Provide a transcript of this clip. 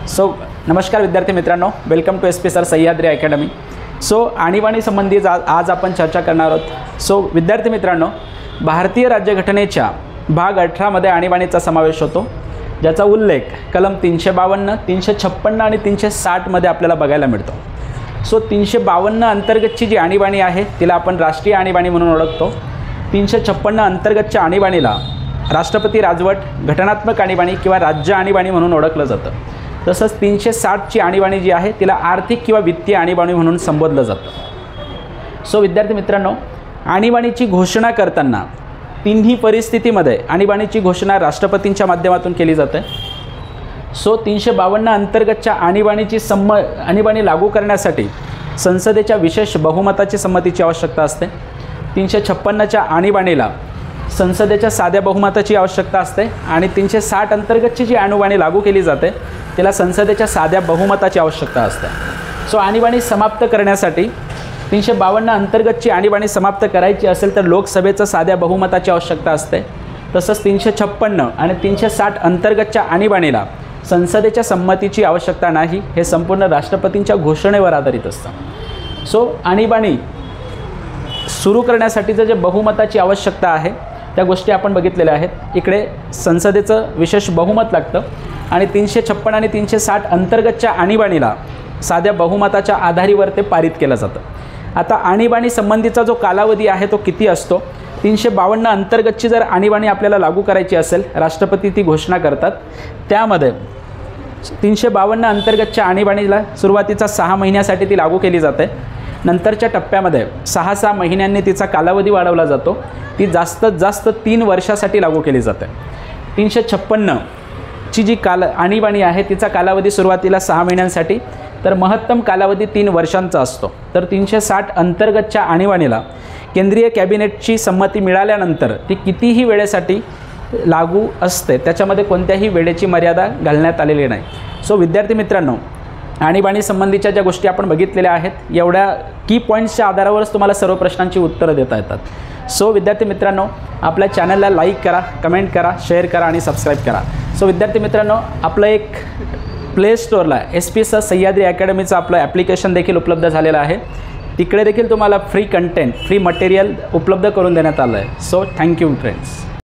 So नमस्कार विद्यार्थी मित्रांनो, welcome to SP sir Sahyadri academy. So आणीबाणी संबंधी आज आपण चर्चा करणार आहोत। सो विद्यार्थी मित्रांनो, भारतीय राज्यघटनेच्या भाग 18 मध्ये आणीबाणीचा समावेश होतो, ज्याचा उल्लेख कलम 352, 356 आणि 360 मध्ये आपल्याला बघायला मिळतो। सो 352 अंतर्गतची जी आणीबाणी आहे तिला आपण राष्ट्रीय आणीबाणी म्हणून ओळखतो। 356 अंतर्गतच्या आणीबाणीला राष्ट्रपती राजवट, घटनात्मक आणीबाणी किंवा राज्य आणीबाणी म्हणून ओळखलं जातं। तसंच 360 ची आणीबाणी जी आहे तिला आर्थिक किंवा वित्तीय आणीबाणी म्हणून संबोधलं जातं। सो विद्यार्थी मित्रांनो, आणीबाणीची घोषणा करताना तिन्ही परिस्थितीमध्ये आणीबाणीची घोषणा राष्ट्रपतींच्या माध्यमातून केली जाते। सो 352 अंतर्गतच्या आणीबाणी लागू करण्यासाठी संसदेच्या विशेष बहुमताची संमतीची आवश्यकता असते। 356च्या आणीबाणीला संसदेच्या साध्या बहुमताची आवश्यकता असते आणि 360 अंतर्गतची जी आणीबाणी लागू केली जाते तिला संसदेच्या साध्या बहुमताची आवश्यकता असते। सो आणीबाणी समाप्त करण्यासाठी 352 अंतर्गतची आणीबाणी समाप्त करायची असेल तर लोकसभेचं साध्या बहुमताची आवश्यकता असते। तसंच 356 आणि 360 अंतर्गतच्या आणीबाणीला संसदेच्या संमतीची आवश्यकता नाही, हे संपूर्ण राष्ट्रपतींच्या घोषणेवर आधारित असतं। सो आणीबाणी सुरू करण्यासाठीचं जे बहुमताची आवश्यकता आहे त्या गोष्टी आपण बघितलेल्या आहेत। इकडे संसदेचं विशेष बहुमत लागतं आणि 356 आणि 360 अंतर्गतच्या आणीबाणीला साध्या बहुमताच्या आधारावर ते पारित केलं जातं। आता आणीबाणी संबंधीचा जो कालावधी आहे तो किती असतो? 352 अंतर्गतची जर आणीबाणी आपल्याला लागू करायची असेल, राष्ट्रपती ती घोषणा करतात, त्यामध्ये 352 अंतर्गतच्या आणीबाणीला सुरुवातीचा 6 महिन्यासाठी ती लागू केली जाते। नंतरच्या टप्प्यामध्ये 6 महिन्यांनी तिचा कालावधी वाढवला जातो, ती जास्तीत जास्त 3 वर्षासाठी लागू केली जाते। 356 ची जी आणीबाणी आहे तिचा कालावधी सुरुवातीला 6 महिन्यांसाठी, तर महत्तम कालावधी 3 वर्षांचा असतो। तर 360 अंतर्गतच्या आणीबाणीला केंद्रीय कॅबिनेटची संमती मिळाल्यानंतर ती कितीही वेळेसाठी लागू असते, त्याच्यामध्ये कोणत्याही वेळेची मर्यादा घालण्यात आलेली नाही। सो विद्यार्थी मित्रांनो, आणीबाणी संबंधीच्या ज्या गोष्टी आपण बघितलेल्या आहेत, एवढ्या की पॉईंट्सच्या आधारावरच तुम्हाला सर्व प्रश्नांची उत्तरं देता येतात। सो विद्यार्थी मित्रांनो, आपल्या चॅनलला लाईक करा, कमेंट करा, शेअर करा आणि सबस्क्राईब करा। सो विद्यार्थी मित्रांनो, आपलं एक प्ले स्टोअरला SP सर सह्याद्री अकॅडमीचं आपलं ॲप्लिकेशन देखील उपलब्ध झालेलं आहे। तिकडे देखील तुम्हाला फ्री कंटेंट, फ्री मटेरियल उपलब्ध करून देण्यात आलं आहे। So thank you friends.